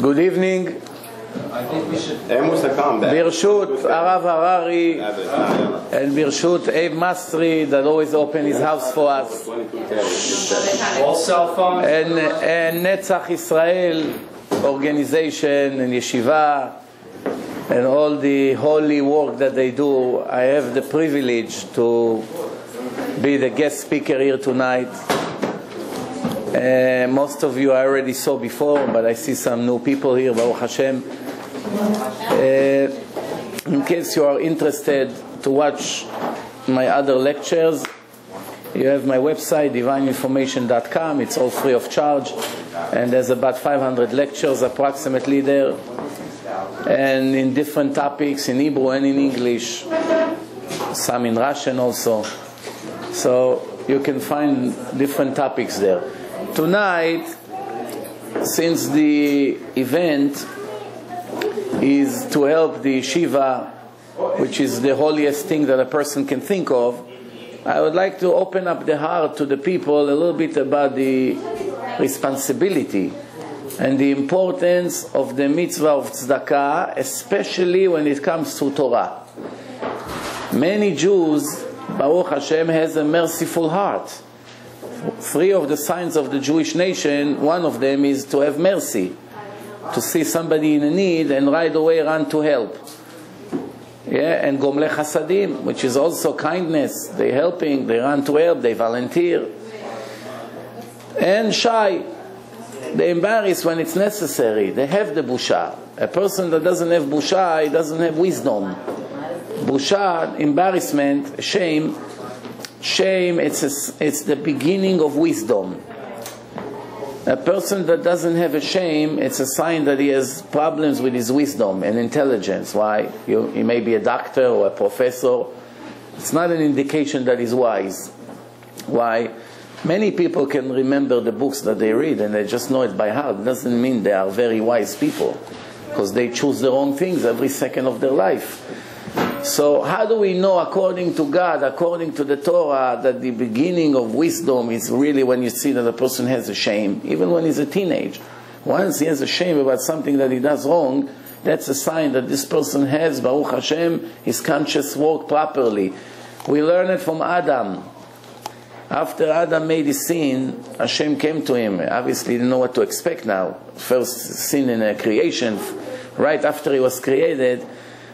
Good evening. I think we should. Birshut Arav Harari and Birshut Abe Masri that always open his house for us. All cell phones. And Netzach Israel organization and yeshiva and all the holy work that they do. I have the privilege to be the guest speaker here tonight. Most of you I already saw before, but I see some new people here, Baruch Hashem. In case you are interested to watch my other lectures, you have my website, divineinformation.com. It's all free of charge, and there's about 500 lectures approximately there, and in different topics, in Hebrew and in English, some in Russian also. So you can find different topics there. Tonight, since the event is to help the yeshiva, which is the holiest thing that a person can think of, I would like to open up the heart to the people a little bit about the responsibility and the importance of the mitzvah of tzedakah, especially when it comes to Torah. Many Jews, Baruch Hashem, has a merciful heart. 3 of the signs of the Jewish nation, one of them is to have mercy, to see somebody in need and right away run to help. Yeah, and Gomle Chasadim, which is also kindness. They helping, they run to help, they volunteer. And shy, they embarrass when it's necessary. They have the busha. A person that doesn't have busha, he doesn't have wisdom. Busha, embarrassment, shame. Shame, it's the beginning of wisdom. A person that doesn't have a shame, it's a sign that he has problems with his wisdom and intelligence. Why? He may be a doctor or a professor. It's not an indication that he's wise. Why? Many people can remember the books that they read and they just know it by heart. It doesn't mean they are very wise people, because they choose the wrong things every second of their life. So how do we know, according to God, according to the Torah, that the beginning of wisdom is really when you see that a person has a shame, even when he's a teenager? Once he has a shame about something that he does wrong, that's a sign that this person has, Baruch Hashem, his conscious work properly. We learn it from Adam. After Adam made his sin, Hashem came to him. Obviously, he didn't know what to expect now. First sin in a creation, right after he was created.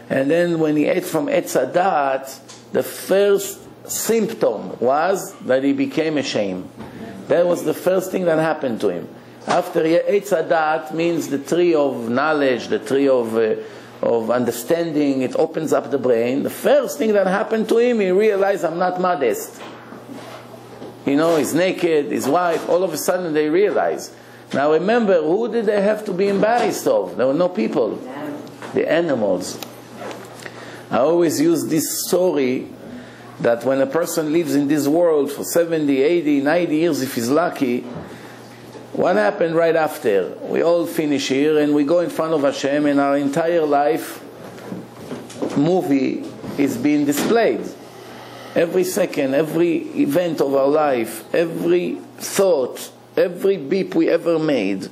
And then when he ate from Etz Hadat, the first symptom was that he became ashamed. That was the first thing that happened to him. After Etz Hadat means the tree of knowledge, the tree of understanding. It opens up the brain. The first thing that happened to him, he realized, I'm not modest. You know, he's naked, his wife, all of a sudden they realize. Now remember, who did they have to be embarrassed of? There were no people. The animals. I always use this story that when a person lives in this world for 70, 80, 90 years, if he's lucky, what happened right after? We all finish here and we go in front of Hashem, and our entire life movie is being displayed. Every second, every event of our life, every thought, every beep we ever made,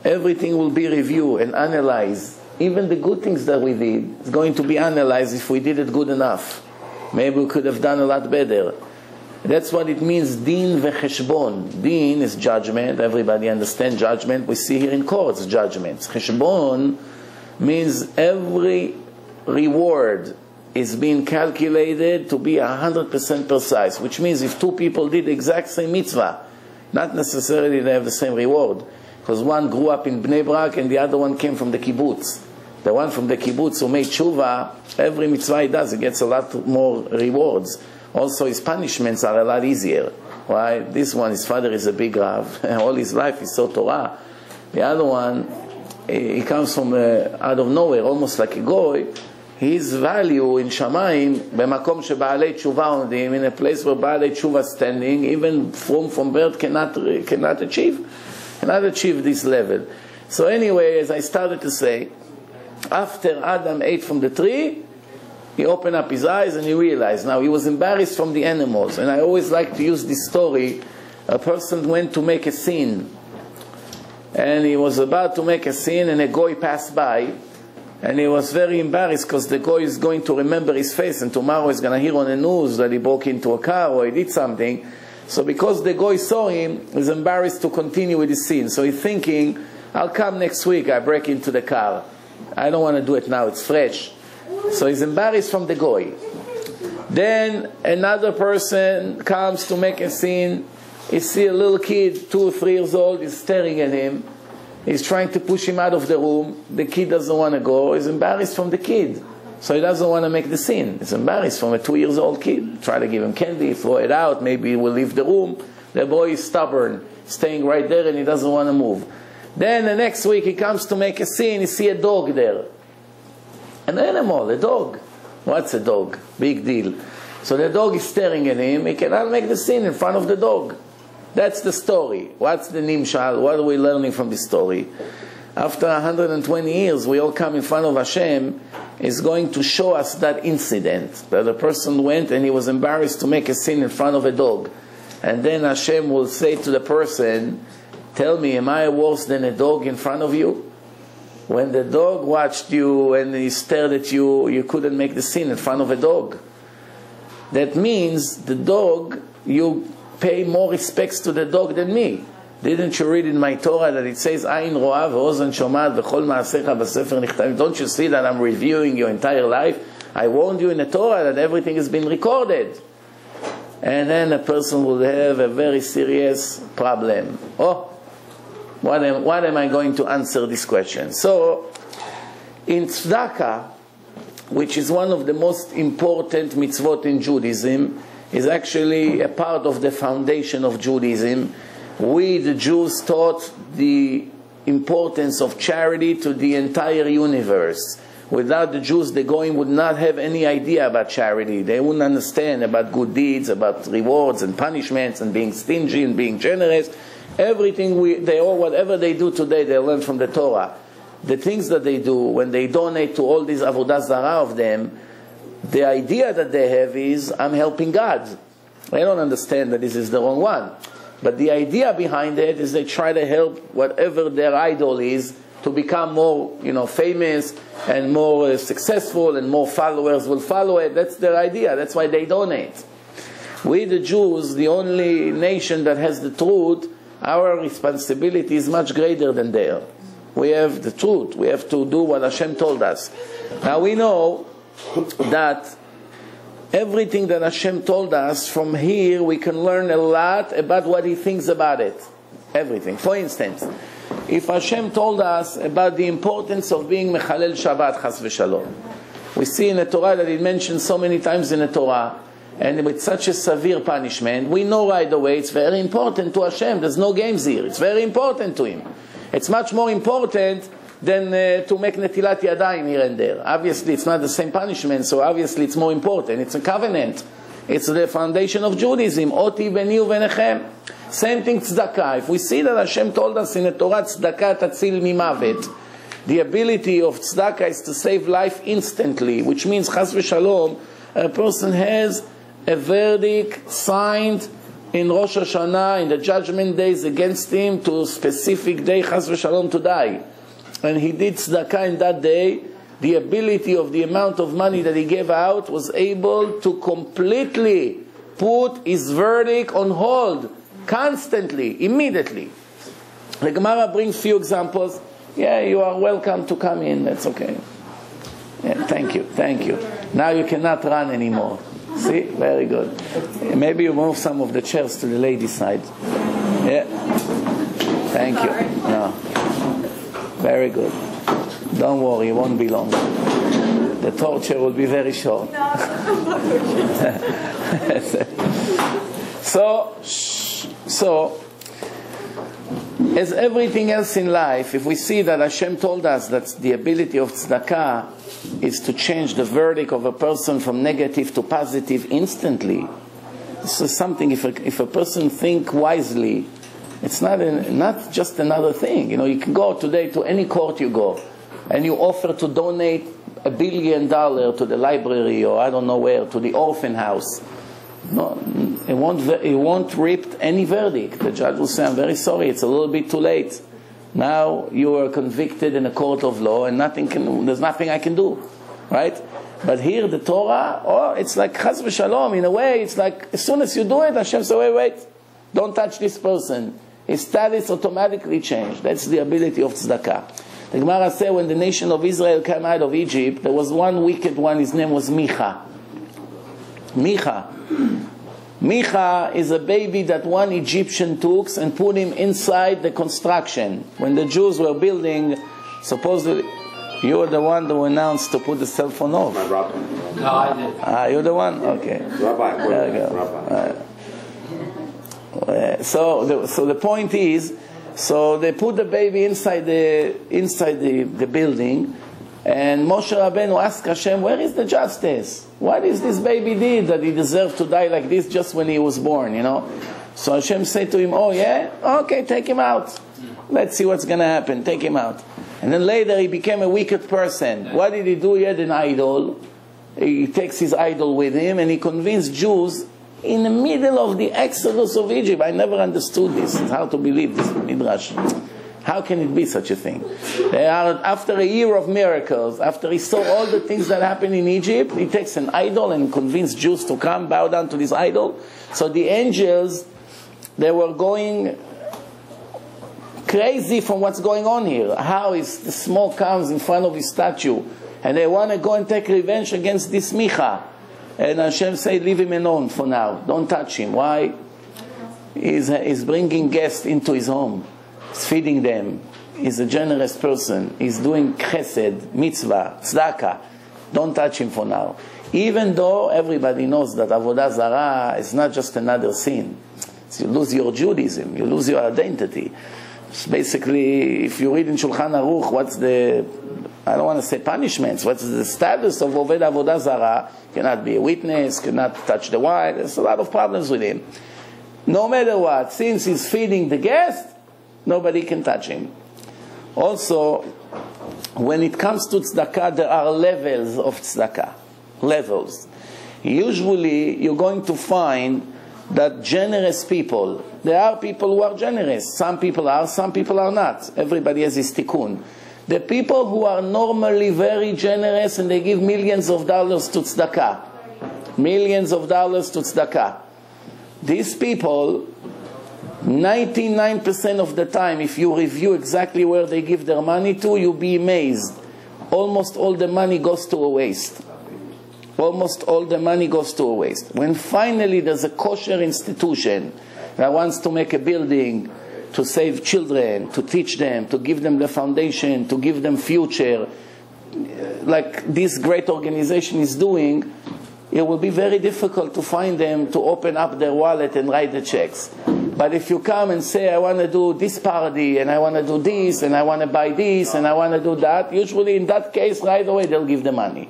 everything will be reviewed and analyzed. Even the good things that we did is going to be analyzed if we did it good enough. Maybe we could have done a lot better. That's what it means, din vecheshbon. Din is judgment. Everybody understands judgment. We see here in courts judgments. Cheshbon means every reward is being calculated to be 100% precise, which means if 2 people did the exact same mitzvah, not necessarily they have the same reward, because one grew up in Bnei Brak and the other one came from the kibbutz. The one from the kibbutz who made tshuva, every mitzvah he does, he gets a lot more rewards. Also his punishments are a lot easier. Why? This one, his father is a big Rav, all his life he saw Torah. The other one, he comes from out of nowhere, almost like a goy. His value in Shamayim, b'makom sheba'alei tshuva ondim, in a place where ba'alei tshuva standing, even from birth cannot achieve this level. So anyway, as I started to say, after Adam ate from the tree, he opened up his eyes and he realized. Now he was embarrassed from the animals, and I always like to use this story. A person went to make a sin, and he was about to make a sin, and a goy passed by, and he was very embarrassed because the goy is going to remember his face, and tomorrow he's going to hear on the news that he broke into a car or he did something. So because the goy saw him, he's embarrassed to continue with his sin. So he's thinking, I'll come next week, I break into the car. I don't want to do it now, it's fresh. So he's embarrassed from the goy. Then another person comes to make a sin. He sees a little kid, 2 or 3 years old, is staring at him. He's trying to push him out of the room. The kid doesn't want to go. He's embarrassed from the kid. So he doesn't want to make the sin. He's embarrassed from a 2-year-old kid. Try to give him candy, throw it out, maybe he will leave the room. The boy is stubborn, staying right there, and he doesn't want to move. Then the next week he comes to make a sin. He sees a dog there. An animal, a dog. What's a dog? Big deal. So the dog is staring at him. He cannot make the sin in front of the dog. That's the story. What's the nimshal? What are we learning from this story? After 120 years, we all come in front of Hashem. Is going to show us that incident, that a person went and he was embarrassed to make a sin in front of a dog. And then Hashem will say to the person, tell me, am I worse than a dog in front of you? When the dog watched you and he stared at you, you couldn't make the sin in front of a dog. That means the dog, you pay more respects to the dog than me. Didn't you read in my Torah that it says, Ayin ro'ah ve'ozen shomad v'chol ma'asecha b'sefer nichtavim? Don't you see that I'm reviewing your entire life? I warned you in the Torah that everything has been recorded. And then a person will have a very serious problem. Oh, what am I going to answer this question? So, in tzedakah, which is one of the most important mitzvot in Judaism, is actually a part of the foundation of Judaism. We, the Jews, taught the importance of charity to the entire universe. Without the Jews, the Goyim would not have any idea about charity. They wouldn't understand about good deeds, about rewards and punishments, and being stingy and being generous. Everything whatever they do today, they learn from the Torah. The things that they do, when they donate to all these avodah zarah of them, the idea that they have is, I'm helping God. They don't understand that this is the wrong one. But the idea behind it is they try to help whatever their idol is to become more, famous and more successful, and more followers will follow it. That's their idea. That's why they donate. We, the Jews, the only nation that has the truth, our responsibility is much greater than theirs. We have the truth. We have to do what Hashem told us. Now we know that everything that Hashem told us, from here we can learn a lot about what He thinks about it. Everything. For instance, if Hashem told us about the importance of being Mechalel Shabbat, Chas v'Shalom, we see in the Torah that it mentions so many times in the Torah, and with such a severe punishment, we know right away it's very important to Hashem. There's no games here. It's very important to Him. It's much more important than to make netilat yadayim here and there. Obviously, it's not the same punishment, so obviously it's more important. It's a covenant. It's the foundation of Judaism. Oti beni uvenechem. Same thing, tzedakah. If we see that Hashem told us in the Torah, tzedakah tatzil mimavet, the ability of tzedakah is to save life instantly, which means, chas v'shalom, a person has a verdict signed in Rosh Hashanah, in the judgment days against him, to a specific day, chas v'shalom, to die. And he did tzedakah in that day, the ability of the amount of money that he gave out was able to completely put his verdict on hold, constantly, immediately. The Gemara brings few examples. Yeah, you are welcome to come in, that's okay. Yeah, thank you, thank you. Now you cannot run anymore. See, very good. Maybe you move some of the chairs to the ladies' side. Yeah, thank you. No. Very good. Don't worry, it won't be long. The torture will be very short. So, as everything else in life, if we see that Hashem told us that the ability of tzedakah is to change the verdict of a person from negative to positive instantly, this is something, if a person think wisely, it's not just another thing. You can go today to any court you go, and you offer to donate $1 billion to the library, or I don't know where, to the orphan house. No, it won't reap any verdict. The judge will say, I'm very sorry, it's a little bit too late. Now you are convicted in a court of law, and there's nothing I can do, right? But here the Torah, it's like chas v'shalom. In a way, it's like as soon as you do it, Hashem says, wait, don't touch this person. His status automatically changed. That's the ability of tzedakah. The Gemara says when the nation of Israel came out of Egypt, there was one wicked one, his name was Micha. Micha is a baby that one Egyptian took and put him inside the construction. When the Jews were building, supposedly, you were the one who announced to put the cell phone off. My Rabbi. No, I did. You're the one? Okay. Rabbi. There you go. So the point is, so they put the baby inside the building, and Moshe Rabbeinu asked Hashem, where is the justice? What is this baby did that he deserved to die like this just when he was born, you know? So Hashem said to him, oh yeah? Okay, take him out. Let's see what's going to happen. Take him out. And then later he became a wicked person. What did he do? He had an idol. He takes his idol with him, and he convinced Jews in the middle of the exodus of Egypt. I never understood this. It's hard to believe this Midrash. How can it be such a thing? After a year of miracles, after he saw all the things that happened in Egypt, he takes an idol and convinced Jews to come bow down to this idol. So the angels, they were going crazy from what's going on here. How is the smoke comes in front of his statue, and they want to go and take revenge against this Micha. And Hashem said, leave him alone for now. Don't touch him. Why? He's bringing guests into his home. He's feeding them. He's a generous person. He's doing chesed, mitzvah, tzedakah. Don't touch him for now. Even though everybody knows that avodah zarah is not just another sin. So you lose your Judaism. You lose your identity. It's basically, if you read in Shulchan Aruch, what's the, I don't want to say punishments, what's the status of Oved Avodah Zarah? Cannot be a witness, cannot touch the wine. There's a lot of problems with him. No matter what, since he's feeding the guest, nobody can touch him. Also, when it comes to tzedakah, there are levels of tzedakah. Levels. Usually, you're going to find that generous people, there are people who are generous. Some people are not. Everybody has his tikkun. The people who are normally very generous and they give millions of dollars to tzedakah. Millions of dollars to tzedakah. These people, 99% of the time, if you review exactly where they give their money to, you'll be amazed. Almost all the money goes to a waste. Almost all the money goes to a waste. When finally there's a kosher institution that wants to make a building to save children, to teach them, to give them the foundation, to give them future, like this great organization is doing, it will be very difficult to find them to open up their wallet and write the checks. But if you come and say, I want to do this party, and I want to do this, and I want to buy this, and I want to do that, usually in that case, right away, they'll give the money.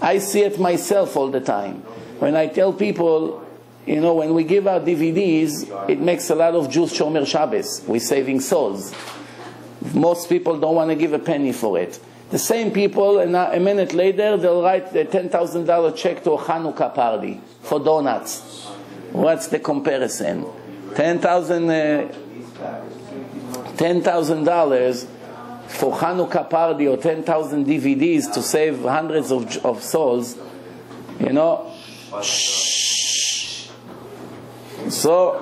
I see it myself all the time. When I tell people, you know, when we give out DVDs, it makes a lot of Jews Shomer Shabbos. We're saving souls. Most people don't want to give a penny for it. The same people, and a minute later, they'll write a $10,000 check to a Hanukkah party for donuts. What's the comparison? $10,000 for Hanukkah party or 10,000 DVDs to save hundreds of souls, you know. So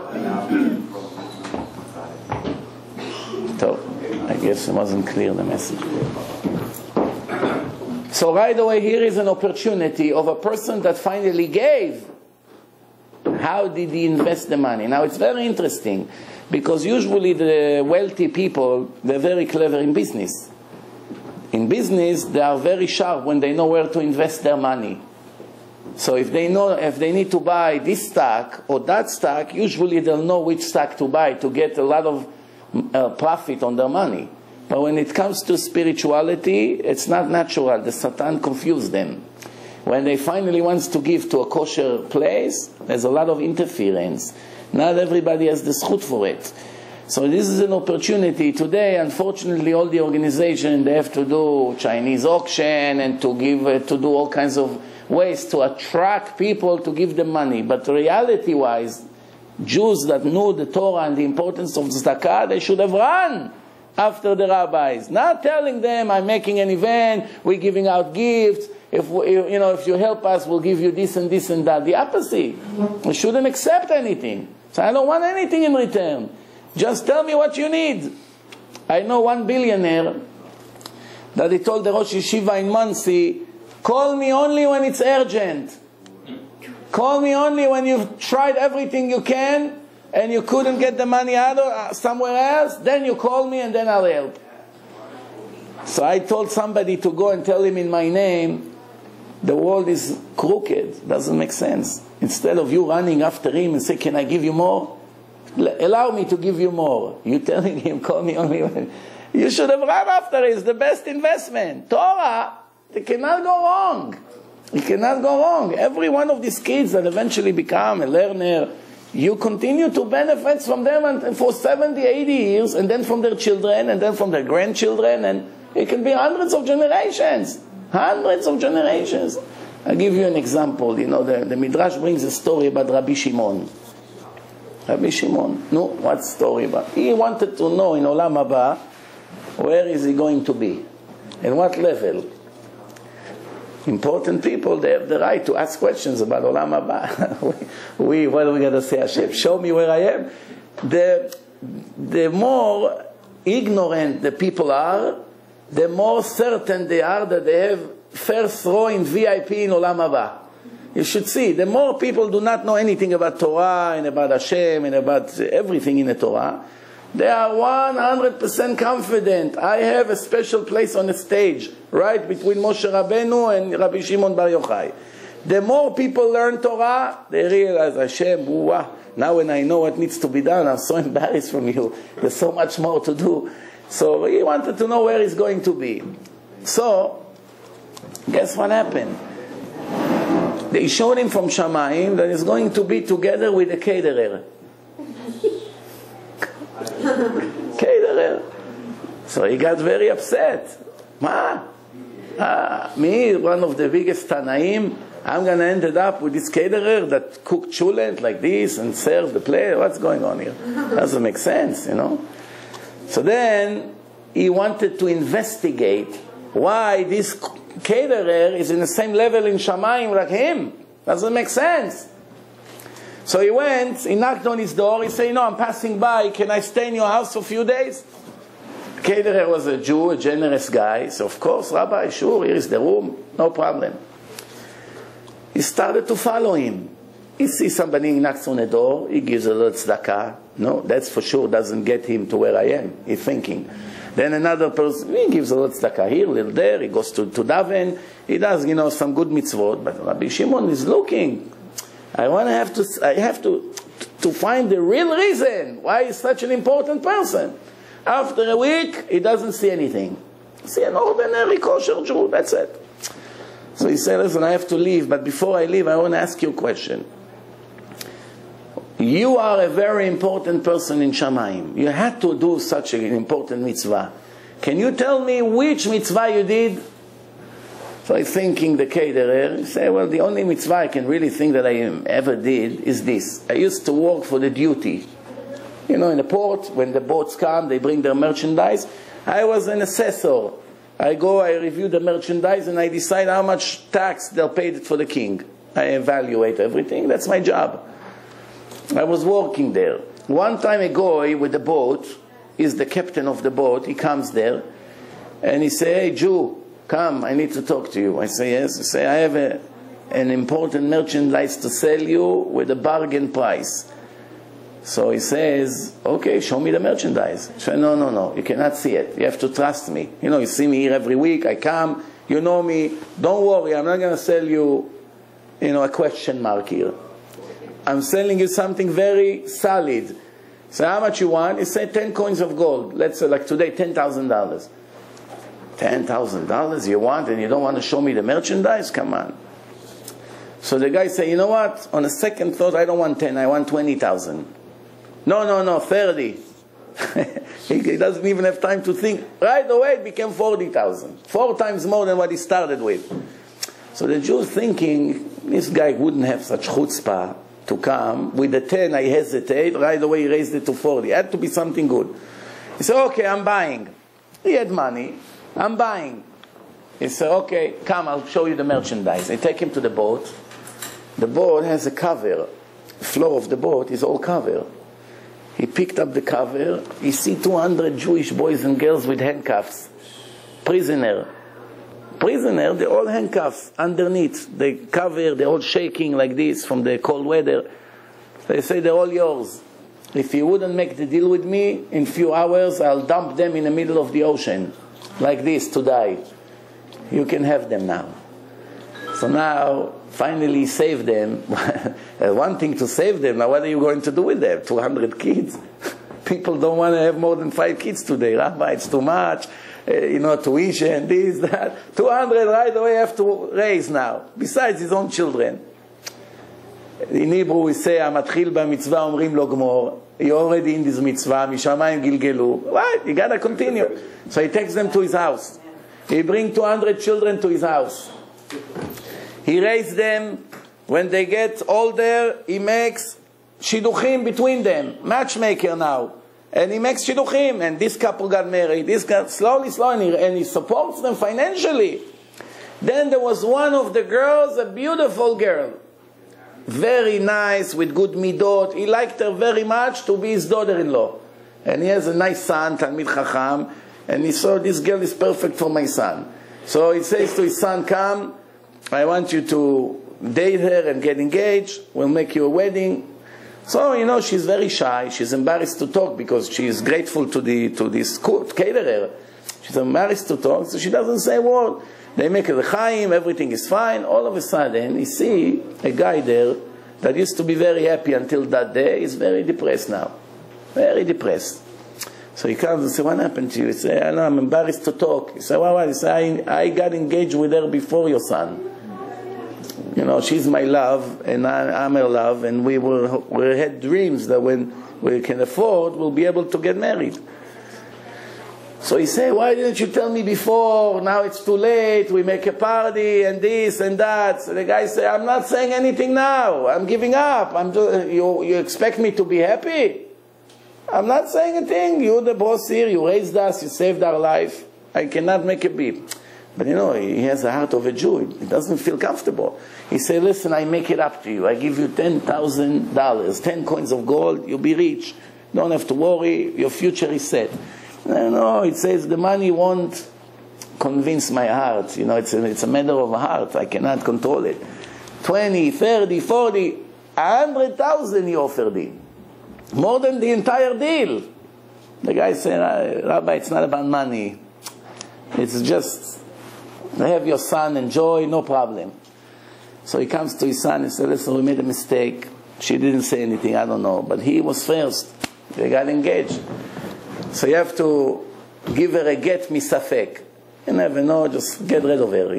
I guess it wasn't clear, the message. So right away here is an opportunity of a person that finally gave. How did he invest the money? Now it's very interesting, because usually the wealthy people, they're very clever in business. In business, they are very sharp when they know where to invest their money. So if they need to buy this stock or that stock, usually they'll know which stock to buy to get a lot of profit on their money. But when it comes to spirituality, it's not natural. The Satan confused them. When they finally wants to give to a kosher place, there's a lot of interference. Not everybody has the zchut for it. So this is an opportunity. Today, unfortunately, all the organizations, they have to do Chinese auction and to do all kinds of ways to attract people to give them money. But reality-wise, Jews that knew the Torah and the importance of tzedakah, they should have run after the rabbis. Not telling them, I'm making an event, we're giving out gifts, if you help us, we'll give you this and this and that. The opposite. We shouldn't accept anything. So I don't want anything in return. Just tell me what you need. I know one billionaire that he told the Rosh Yeshiva in Muncie, call me only when it's urgent. Call me only when you've tried everything you can and you couldn't get the money out somewhere else, then you call me and then I'll help. So I told somebody to go and tell him in my name, the world is crooked, doesn't make sense. Instead of you running after him and say, can I give you more? Allow me to give you more. You telling him, call me only when... You should have run after it. It's the best investment. Torah, it cannot go wrong. It cannot go wrong. Every one of these kids that eventually become a learner, you continue to benefit from them for 70, 80 years, and then from their children, and then from their grandchildren, and it can be hundreds of generations. Hundreds of generations. I'll give you an example. You know, the Midrash brings a story about Rabbi Shimon. Rabbi Shimon. No, what story about? He wanted to know in Olam Haba, where is he going to be? And what level? Important people, they have the right to ask questions about Olam Haba. What are we going to say, Hashem? Show me where I am. The more ignorant the people are, the more certain they are that they have first row in VIP in Olam Haba. You should see, the more people do not know anything about Torah and about Hashem and about everything in the Torah, they are 100% confident. I have a special place on the stage, right between Moshe Rabbeinu and Rabbi Shimon Bar Yochai. The more people learn Torah, they realize, Hashem, now when I know what needs to be done, I'm so embarrassed from you. There's so much more to do. So he wanted to know where he's going to be. So, guess what happened? They showed him from Shamayim that he's going to be together with a caterer. Caterer. So he got very upset. Me, one of the biggest Tanaim, I'm going to end up with this caterer that cooked chulent like this and served the plate. What's going on here? Doesn't make sense, you know. So then he wanted to investigate why this caterer is in the same level in Shamayim like him. Doesn't make sense. So he went, he knocked on his door, he said, I'm passing by, can I stay in your house for a few days? The caterer was a Jew, a generous guy, so of course, Rabbi, sure, here is the room, no problem. He started to follow him. He sees somebody, he knocks on the door, he gives a little tzedakah. No, that's for sure doesn't get him to where I am, he's thinking. Then another person, he gives a little tzedakah here, a little there, he goes to daven, he does, some good mitzvot, but Rabbi Shimon is looking. I have to find the real reason why he's such an important person. After a week, he doesn't see anything. See an ordinary kosher Jew, that's it. So he said, listen, I have to leave, but before I leave, I want to ask you a question. You are a very important person in Shamayim. You had to do such an important mitzvah. Can you tell me which mitzvah you did? So I'm thinking the caterer, say, well, the only mitzvah I can really think that I ever did is this. I used to work for the duty. In the port, when the boats come, they bring their merchandise. I was an assessor. I go, I review the merchandise, and I decide how much tax they'll pay for the king. I evaluate everything. That's my job. I was working there. One time a guy with the boat, is the captain of the boat, he comes there, and he say, hey, Jew, come, I need to talk to you. I say, yes. He say, I have an important merchandise to sell you with a bargain price. So he says, okay, show me the merchandise. I say, no, you cannot see it. You have to trust me. You see me here every week, I come, you know me. Don't worry, I'm not going to sell you, a question mark here. I'm selling you something very solid. So how much you want? He said 10 coins of gold. Let's say like today, $10,000. $10,000 you want and you don't want to show me the merchandise? Come on. So the guy said, you know what? On a second thought, I don't want 10, I want 20,000. No, 30. He doesn't even have time to think. Right away it became 40,000. 4 times more than what he started with. So the Jew thinking, this guy wouldn't have such chutzpah to come. With the 10 I hesitate. Right away he raised it to 40. It had to be something good. He said, okay, I'm buying. He had money. I'm buying. He said, okay, come, I'll show you the merchandise. I take him to the boat. The boat has a cover. The floor of the boat is all cover. He picked up the cover. He see 200 Jewish boys and girls with handcuffs. Prisoner, they're all handcuffs underneath. They cover, they're all shaking like this from the cold weather. They say, they're all yours. If you wouldn't make the deal with me, in few hours, I'll dump them in the middle of the ocean. Like this, to die. You can have them now. So now, finally save them. One thing to save them, now what are you going to do with them? 200 kids? People don't want to have more than 5 kids today. Rabbi, it's too much. Tuition, this, that. 200 right away have to raise now. Besides his own children. In Hebrew we say, המתחיל במצווה אומרים לו גמור. You're already in this mitzvah, משמיים גלגלו. Right, you gotta continue. So he takes them to his house. He brings 200 children to his house. He raised them. When they get older, he makes shidduchim between them. Matchmaker now. And he makes shidduchim. And this couple got married. This got slowly, and he supports them financially. Then there was one of the girls, a beautiful girl. Very nice, with good midot. He liked her very much to be his daughter-in-law. And he has a nice son, Talmid Chacham. And he saw this girl is perfect for my son. So he says to his son, come, I want you to date her and get engaged. We'll make you a wedding. So, she's very shy. She's embarrassed to talk because she is grateful to this caterer. She's embarrassed to talk, so she doesn't say a word. They make a l'chaim, everything is fine. All of a sudden, you see a guy there that used to be very happy until that day is very depressed now. Very depressed. So he comes and says, what happened to you? He says, I know, I'm embarrassed to talk. He says, well, he says, I got engaged with her before your son. She's my love, and I'm her love, and we had dreams that when we can afford, we'll be able to get married. So he said, why didn't you tell me before? Now it's too late. We make a party and this and that. So the guy said, I'm not saying anything now. I'm giving up. You expect me to be happy? I'm not saying a thing. You're the boss here. You raised us. You saved our life. I cannot make a beep. But he has the heart of a Jew. He doesn't feel comfortable. He said, listen, I make it up to you. I give you $10,000, 10 coins of gold. You'll be rich. Don't have to worry. Your future is set. No, it says the money won't convince my heart. It's a matter of heart. I cannot control it. 20, 30, 40, 100,000 he offered him. More than the entire deal. The guy said, Rabbi, it's not about money. It's just, have your son enjoy, no problem. So he comes to his son and says, listen, we made a mistake. She didn't say anything, I don't know. But he was first. They got engaged. So you have to give her a get misafek. You never know, just get rid of her,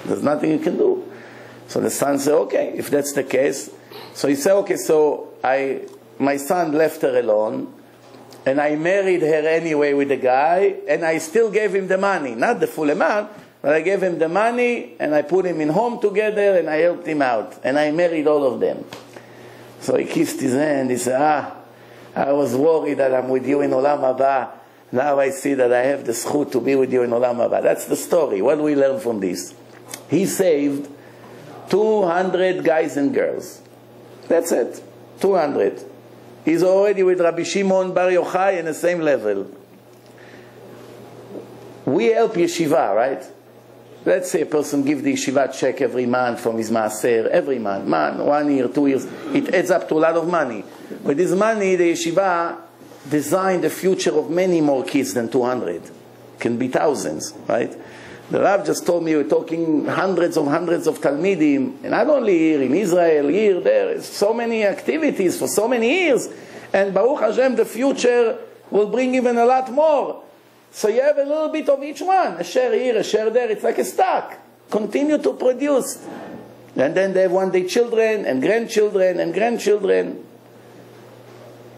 There's nothing you can do. So the son said, okay, if that's the case. So he said, okay, so my son left her alone, and I married her anyway with the guy, and I still gave him the money. Not the full amount, but I gave him the money, and I put him in home together, and I helped him out. And I married all of them. So he kissed his hand, he said, I was worried that I'm with you in Olam Haba. Now I see that I have the zchut to be with you in Olam Haba. That's the story. What do we learn from this? He saved 200 guys and girls. That's it. 200. He's already with Rabbi Shimon Bar Yochai in the same level. We help yeshiva, right? Let's say a person gives the yeshiva check every month from his maaser, every month, 1 year, 2 years. It adds up to a lot of money. With this money, the yeshiva designed the future of many more kids than 200. Can be thousands, right? The Rav just told me we're talking hundreds of Talmidim, and not only here, in Israel, here, there, so many activities for so many years, and Baruch Hashem, the future will bring even a lot more. So you have a little bit of each one, a share here, a share there, it's like a stock. Continue to produce. And then they have one day children, and grandchildren, and grandchildren.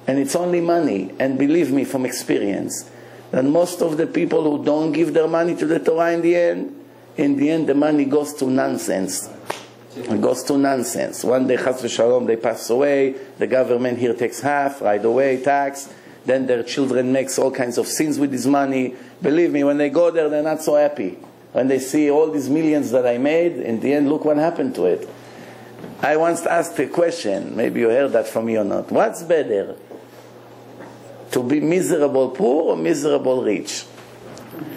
And it's only money, and believe me from experience, that most of the people who don't give their money to the Torah in the end the money goes to nonsense. It goes to nonsense. One day, chas v'shalom, they pass away, the government here takes half, right away, tax, Then their children makes all kinds of sins with this money. Believe me, when they go there, they're not so happy. When they see all these millions that I made, in the end, look what happened to it. I once asked a question, maybe you heard that from me or not. What's better? To be miserable poor or miserable rich?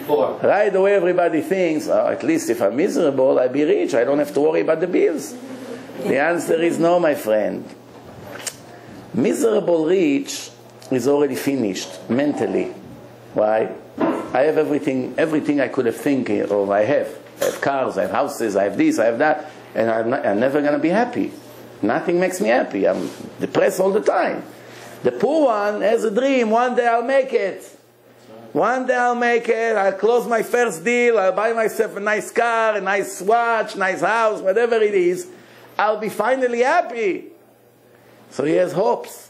Poor. Right away everybody thinks, oh, at least if I'm miserable, I'll be rich. I don't have to worry about the bills. The answer is no, my friend. Miserable rich is already finished mentally. Why? I have everything I could have thinking of. I have cars, I have houses, I have this, I have that, and I'm never going to be happy. Nothing makes me happy. I'm depressed all the time. The poor one has a dream. One day I'll make it. One day I'll make it. I'll close my first deal. I'll buy myself a nice car, a nice watch, nice house, whatever it is. I'll be finally happy. So he has hopes.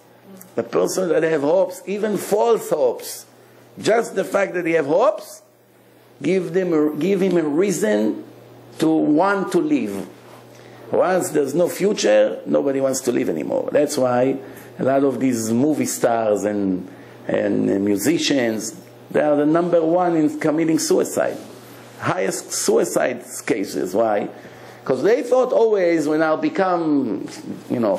The person that has hopes, even false hopes, just the fact that he has hopes, give him a reason to want to live. Once there's no future, nobody wants to live anymore. That's why a lot of these movie stars and musicians, they are the #1 in committing suicide. Highest suicide cases. Why? Because they thought always, when I'll become,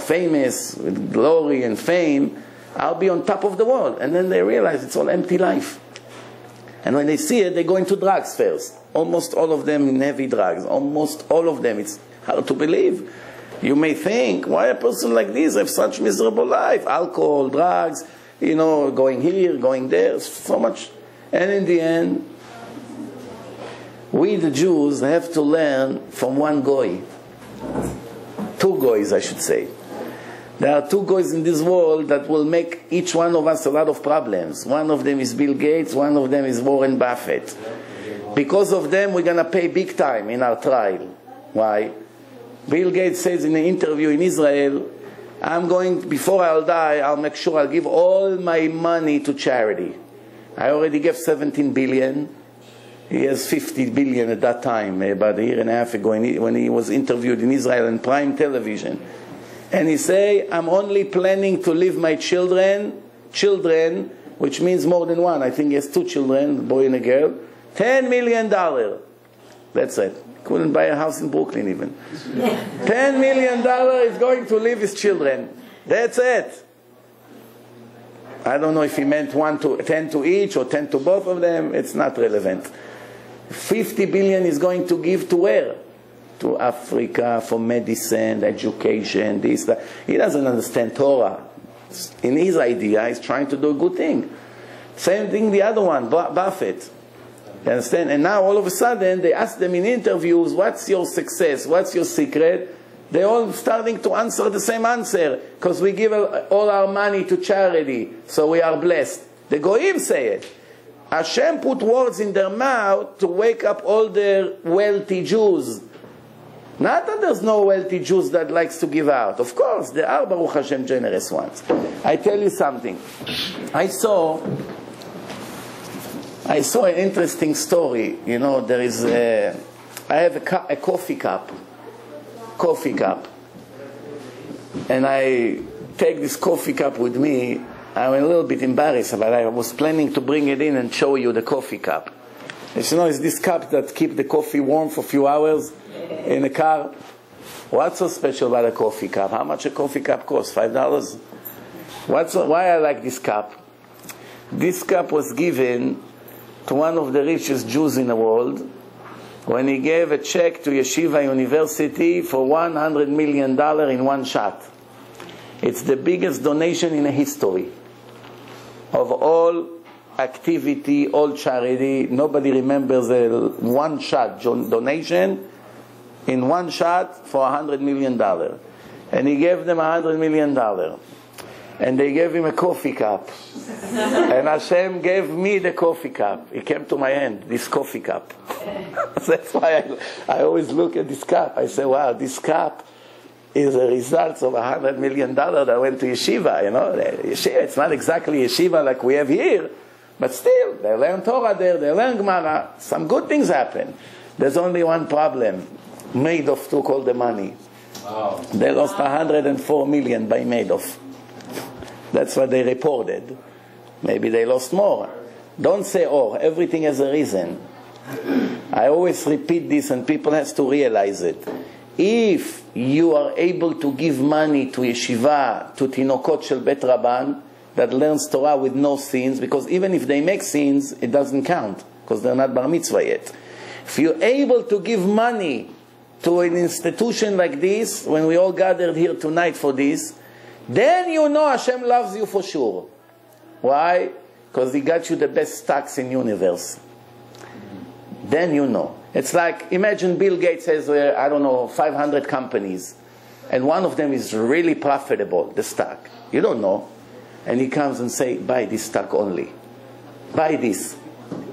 famous with glory and fame, I'll be on top of the world. And then they realize it's all empty life. And when they see it, they go into drugs first. Almost all of them in heavy drugs. Almost all of them. It's hard to believe. You may think, why a person like this have such miserable life? Alcohol, drugs, going here, going there, so much. And in the end, we the Jews have to learn from one goy. Two goys, I should say. There are two goys in this world that will make each one of us a lot of problems. One of them is Bill Gates, one of them is Warren Buffett. Because of them, we're going to pay big time in our trial. Why? Bill Gates says in an interview in Israel, before I'll die, I'll make sure I'll give all my money to charity. I already gave 17 billion. He has 50 billion at that time, about a year and a half ago, when he was interviewed in Israel on prime television. And he say, I'm only planning to leave my children, which means more than one. I think he has 2 children, a boy and a girl. $10 million. That's it. Couldn't buy a house in Brooklyn even. $10 million is going to leave his children. That's it. I don't know if he meant 10 to each or 10 to both of them. It's not relevant. 50 billion is going to give to where? To Africa for medicine, education, this, that. He doesn't understand Torah. In his idea, he's trying to do a good thing. Same thing the other one, Buffett. You understand? And now all of a sudden, they ask them in interviews, what's your success? What's your secret? They're all starting to answer the same answer. Because we give all our money to charity, so we are blessed. The Goyim say it. Hashem put words in their mouth to wake up all the wealthy Jews. Not that there's no wealthy Jews that likes to give out. Of course, there are Baruch Hashem generous ones. I tell you something. I saw an interesting story. There is I have a coffee cup. And I take this coffee cup with me. I'm a little bit embarrassed, but I was planning to bring it in and show you the coffee cup. It's this cup that keeps the coffee warm for a few hours in a car. What's so special about a coffee cup? How much a coffee cup costs? $5? Why I like this cup? This cup was given to one of the richest Jews in the world when he gave a check to Yeshiva University for $100 million in one shot. It's the biggest donation in the history of all activity, all charity. Nobody remembers a one-shot donation in one shot for $100 million. And he gave them $100 million. And they gave him a coffee cup. And Hashem gave me the coffee cup. It came to my hand, this coffee cup. That's why I always look at this cup. I say, wow, this cup is a result of $100 million that went to yeshiva. Yeshiva, it's not exactly yeshiva like we have here, but still, they learn Torah there, they learn Gemara. Some good things happen. There's only one problem. Madoff took all the money. Wow. They lost $104 million by Madoff. That's what they reported. Maybe they lost more. Don't say, oh, everything has a reason. I always repeat this and people have to realize it. If you are able to give money to yeshiva, to tinokot shel bet rabban, that learns Torah with no sins, because even if they make sins, it doesn't count, because they're not bar mitzvah yet. If you're able to give money to an institution like this, when we all gathered here tonight for this, then you know Hashem loves you for sure. Why? Because He got you the best stocks in universe. Then you know. It's like, imagine Bill Gates has, I don't know, 500 companies, and one of them is really profitable, the stock. You don't know. And he comes and say, buy this stock only. Buy this.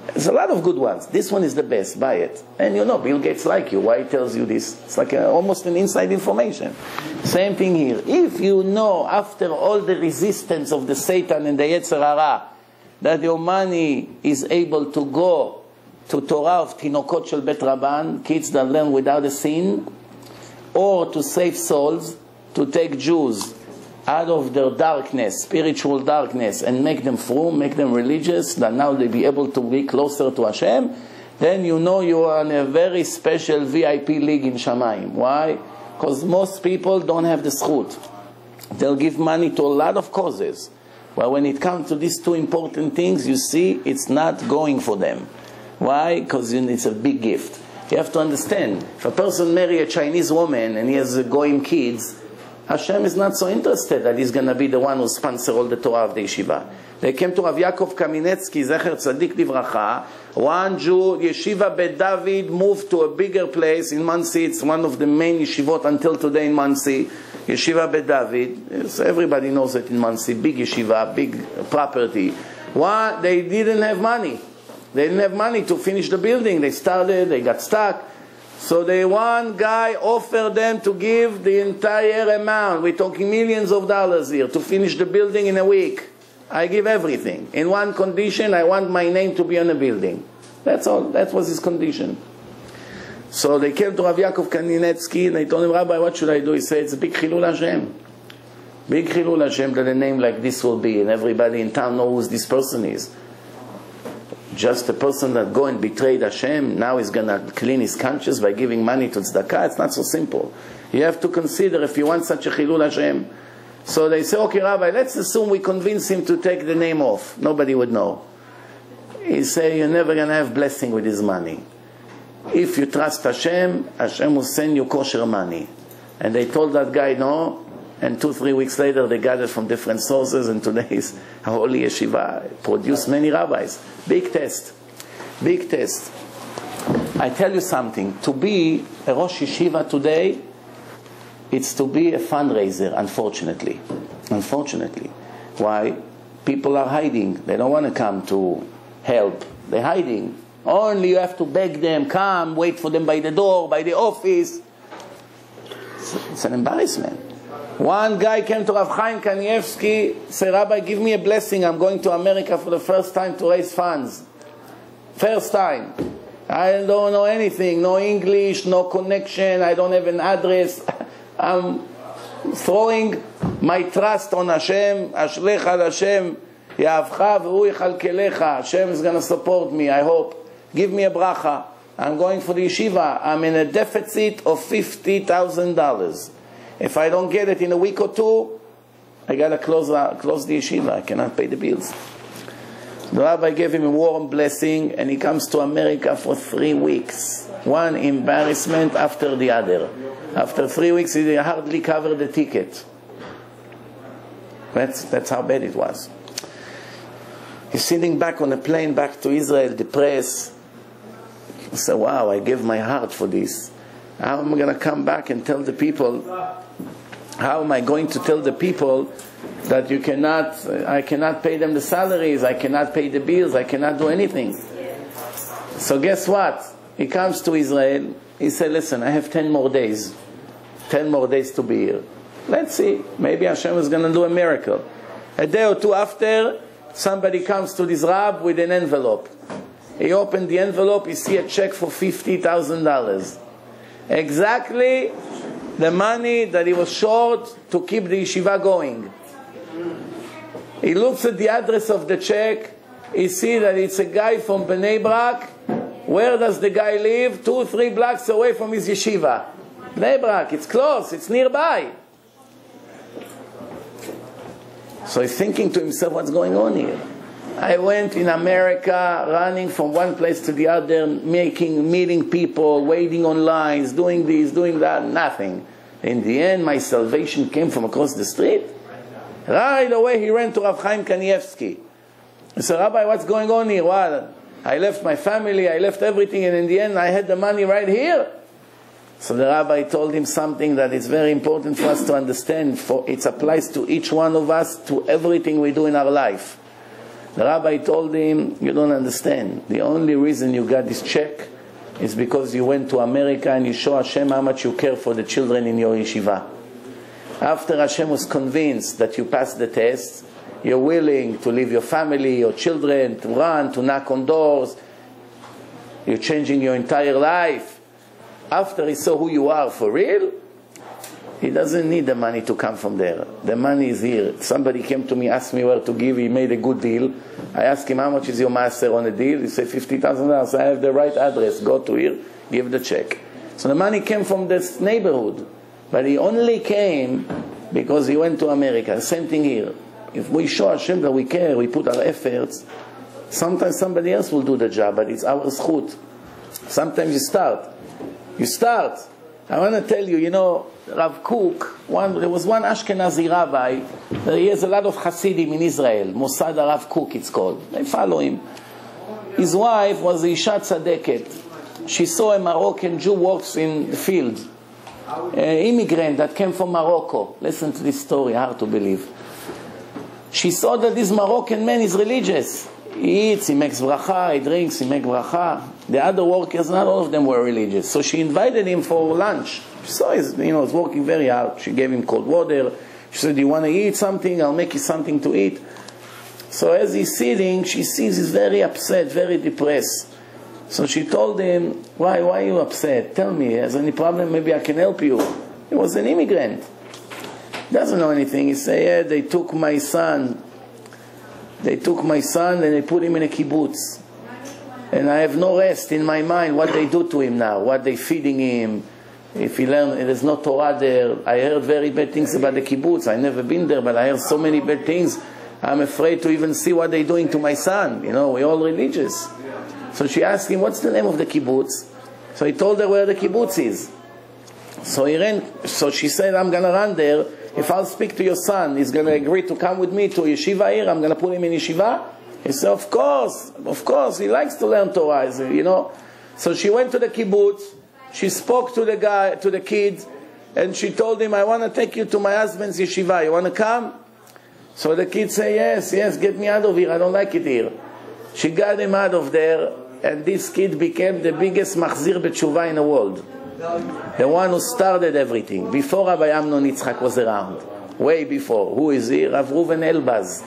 There's a lot of good ones. This one is the best. Buy it. And you know, Bill Gates like you. Why he tells you this? It's like almost an inside information. Same thing here. If you know, after all the resistance of the Satan and the Yetzer Hara, that your money is able to go to Torah of Tinokot Shel Bet Rabban, kids that learn without a sin, or to save souls, to take Jews out of their darkness, spiritual darkness, and make them through, make them religious, that now they be able to be closer to Hashem, then you know you are in a very special VIP league in Shamayim. Why? Because most people don't have the zchut. They'll give money to a lot of causes. But when it comes to these two important things, you see, it's not going for them. Why? Because it's a big gift. You have to understand, if a person marries a Chinese woman and he has goyim kids, Hashem is not so interested that he's going to be the one who sponsors all the Torah of the yeshiva. They came to Rav Yaakov Kaminetsky, Zecher Tzadik Livracha. One Jew, Yeshiva Bet David, moved to a bigger place in Monsey. It's one of the main yeshivot until today in Monsey. Yeshiva Bet David. So everybody knows it in Monsey. Big yeshiva, big property. One, they didn't have money. They didn't have money to finish the building. They started, they got stuck. So one guy offered them to give the entire amount. We're talking millions of dollars here to finish the building in a week. I give everything. In one condition, I want my name to be on the building. That's all. That was his condition. So they came to Rav Yaakov Kaminetsky and they told him, Rabbi, what should I do? He said, it's a big chilul Hashem. Big chilul Hashem that a name like this will be, and everybody in town knows who this person is. Just a person that go and betrayed Hashem, now is going to clean his conscience by giving money to tzedakah. It's not so simple. You have to consider if you want such a chilul Hashem. So they say, okay, Rabbi, let's assume we convince him to take the name off. Nobody would know. He say, you're never going to have blessing with his money. If you trust Hashem, Hashem will send you kosher money. And they told that guy no, and 2-3 weeks later they gathered from different sources, and today's holy yeshiva produced many rabbis. Big test. Big test. I tell you something. To be a Rosh Yeshiva today, it's to be a fundraiser, unfortunately. Unfortunately. Why? People are hiding. They don't want to come to help. They're hiding. Only you have to beg them, come, wait for them by the door, by the office. It's an embarrassment. One guy came to Rav Chaim Kanievsky, said, Rabbi, give me a blessing. I'm going to America for the first time to raise funds. First time. I don't know anything. No English, no connection. I don't have an address. I'm throwing my trust on Hashem. Ashlecha al Hashem. Ya'avcha v'hu yichalkelecha. Hashem is going to support me, I hope. Give me a bracha. I'm going for the yeshiva. I'm in a deficit of $50,000. If I don't get it in a week or two, I got to close the yeshiva. I cannot pay the bills. The rabbi gave him a warm blessing, and he comes to America for 3 weeks. One embarrassment after the other. After 3 weeks, he hardly covered the ticket. That's how bad it was. He's sitting back on a plane back to Israel, depressed. He said, wow, I gave my heart for this. How am I going to come back and tell the people? How am I going to tell the people that I cannot pay them the salaries, I cannot pay the bills, I cannot do anything? So guess what? He comes to Israel, he said, listen, I have 10 more days. 10 more days to be here. Let's see, maybe Hashem is going to do a miracle. A day or two after, somebody comes to this Rab with an envelope. He opened the envelope, he see a check for $50,000. Exactly the money that he was short to keep the yeshiva going. He looks at the address of the check. He sees that it's a guy from Bnei Brak. Where does the guy live? 2-3 blocks away from his yeshiva. Bnei Brak, it's close, it's nearby. So he's thinking to himself, what's going on here? I went in America, running from one place to the other, meeting people, waiting on lines, doing this, doing that, nothing. In the end, my salvation came from across the street. Right away, he ran to Rav Chaim Kanievsky. He said, Rabbi, what's going on here? Well, I left my family, I left everything, and in the end, I had the money right here. So the rabbi told him something that is very important for us to understand, for it applies to each one of us, to everything we do in our life. The rabbi told him, you don't understand. The only reason you got this check is because you went to America and you show Hashem how much you care for the children in your yeshiva. After Hashem was convinced that you passed the test, you're willing to leave your family, your children, to run, to knock on doors. You're changing your entire life. After he saw who you are for real, he doesn't need the money to come from there. The money is here. Somebody came to me, asked me where to give. He made a good deal. I asked him, how much is your master on the deal? He said, $50,000. I have the right address. Go to here, give the check. So the money came from this neighborhood. But he only came because he went to America. Same thing here. If we show Hashem that we care, we put our efforts, sometimes somebody else will do the job, but it's our zchut. Sometimes you start. You start. I want to tell you, you know, Rav Kook, there was one Ashkenazi rabbi, he has a lot of Hasidim in Israel, Mossad Rav Kook it's called. They follow him. His wife was Isha Tzadeket. She saw a Moroccan Jew walks in the field. An immigrant that came from Morocco. Listen to this story, hard to believe. She saw that this Moroccan man is religious. He eats, he makes bracha, he drinks, he makes bracha. The other workers, not all of them were religious. So she invited him for lunch. She saw he's working very hard. She gave him cold water. She said, do you want to eat something? I'll make you something to eat. So as he's sitting, she sees he's very upset, very depressed. So she told him, why are you upset? Tell me, has any problem? Maybe I can help you. He was an immigrant. Doesn't know anything. He said, yeah, they took my son. They took my son and they put him in a kibbutz. And I have no rest in my mind what they do to him now, what they feeding him. If he learn, there's no Torah there. I heard very bad things about the kibbutz. I've never been there, but I heard so many bad things. I'm afraid to even see what they're doing to my son. You know, we're all religious. So she asked him, what's the name of the kibbutz? So he told her where the kibbutz is. So he ran. So she said, I'm going to run there. If I'll speak to your son, he's going to agree to come with me to yeshiva here. I'm going to put him in yeshiva. He said, of course. He likes to learn Torah, you know. So she went to the kibbutz. She spoke to the kid, and she told him, I want to take you to my husband's yeshiva. You want to come? So the kid said, yes, get me out of here. I don't like it here. She got him out of there, and this kid became the biggest machzir b'tshuva in the world. The one who started everything. Before Rabbi Amnon Yitzchak was around. Way before. Who is he? Rav Reuven Elbaz.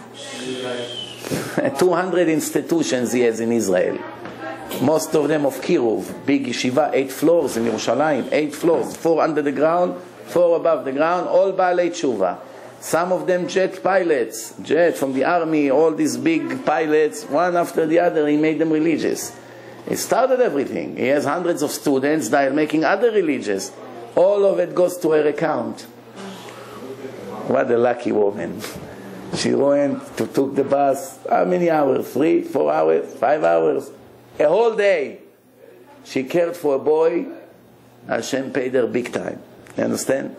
200 institutions he has in Israel. Most of them of Kiruv. Big yeshiva, 8 floors in Yerushalayim. 8 floors. 4 under the ground, 4 above the ground. All Baalei Tshuva. Some of them jet pilots. Jet from the army. All these big pilots. One after the other. He made them religious. He started everything. He has hundreds of students that are making other religions. All of it goes to her account. What a lucky woman. She went to took the bus. How many hours? 3, 4 hours, 5 hours? A whole day. She cared for a boy. Hashem paid her big time. You understand?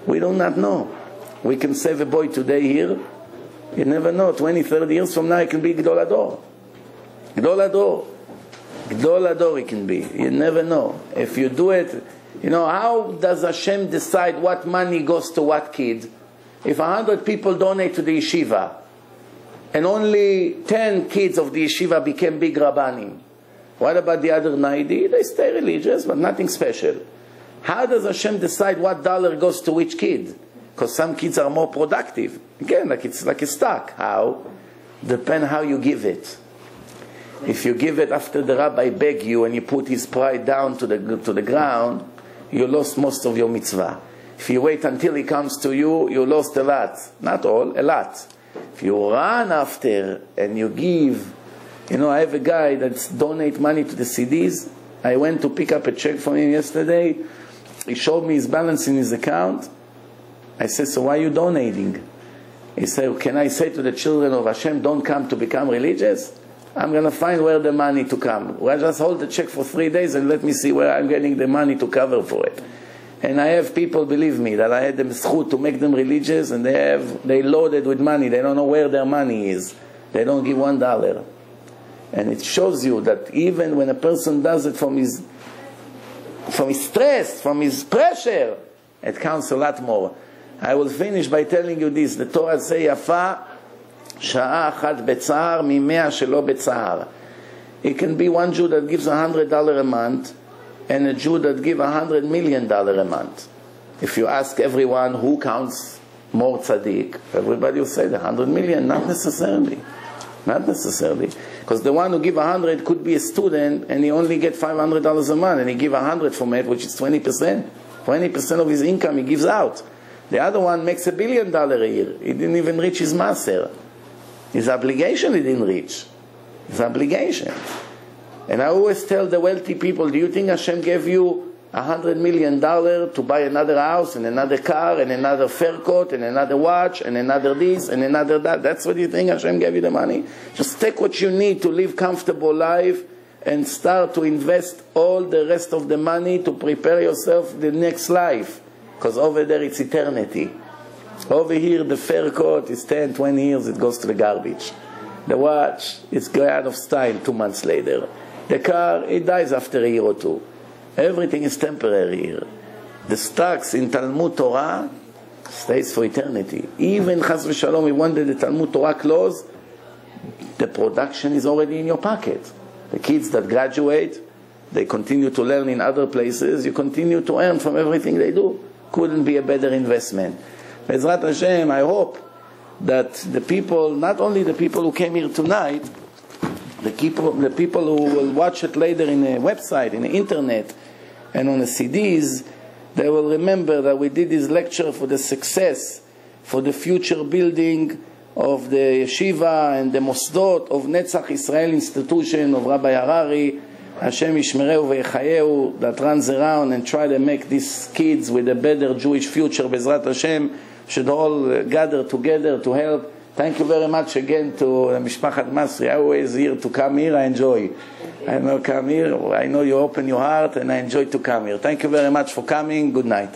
We do not know. We can save a boy today here. You never know. 20, 30 years from now, it can be Gdol Ador. Gdol Ador. Gdol Ador it can be. You never know. If you do it, you know, how does Hashem decide what money goes to what kid? If 100 people donate to the yeshiva, and only 10 kids of the yeshiva became big rabbanim, what about the other 90? They stay religious, but nothing special. How does Hashem decide what dollar goes to which kid? Because some kids are more productive. Again, it's like a stock. How? Depends how you give it. If you give it after the rabbi beg you and you put his pride down to the ground, you lost most of your mitzvah. If you wait until he comes to you, you lost a lot. Not all, a lot. If you run after and you give, you know, I have a guy that's donate money to the CDs. I went to pick up a check from him yesterday. He showed me his balance in his account. I said, so why are you donating? He said, can I say to the children of Hashem, don't come to become religious? I'm going to find where the money to come. Well, just hold the check for 3 days and let me see where I'm getting the money to cover for it. And I have people, believe me, that I had them zchut to make them religious, and they loaded with money. They don't know where their money is. They don't give $1. And it shows you that even when a person does it from his stress, from his pressure, it counts a lot more. I will finish by telling you this. The Torah says, Yafa sha'a achat b'tzahar mimea shelo b'tzahar. It can be one Jew that gives $100 a month and a Jew that gives $100 million a month. If you ask everyone who counts more tzaddik, everybody will say the 100 million. Not necessarily. Not necessarily. Because the one who gives 100 could be a student and he only gets $500 a month and he gives 100 from it, which is 20%. 20% of his income he gives out. The other one makes $1 billion a year. He didn't even reach his master. His obligation he didn't reach. His obligation. And I always tell the wealthy people, do you think Hashem gave you $100 million to buy another house and another car and another fur coat and another watch and another this and another that? That's what you think Hashem gave you the money? Just take what you need to live comfortable life and start to invest all the rest of the money to prepare yourself for the next life. Because over there it's eternity. Over here the fur coat is 10, 20 years, it goes to the garbage. The watch is going out of style 2 months later. The car, it dies after a year or two. Everything is temporary here. The stocks in Talmud Torah stays for eternity. Even Chas v'Shalom, if one day the Talmud Torah close, the production is already in your pocket. The kids that graduate, they continue to learn in other places. You continue to earn from everything they do. Couldn't be a better investment. Bezrat Hashem, I hope that the people, not only the people who came here tonight, the people who will watch it later in a website, in the internet, and on the CDs, they will remember that we did this lecture for the success, for the future building of the yeshiva and the mosdot of Netzach Israel institution of Rabbi Harari, Hashem Yishmereu V'Yechayeu, that runs around and try to make these kids with a better Jewish future, Bezrat Hashem, should all gather together to help. Thank you very much again to Mishpachat Masri. I always here to come here. I enjoy. I know come here. I know you open your heart and I enjoy to come here. Thank you very much for coming. Good night.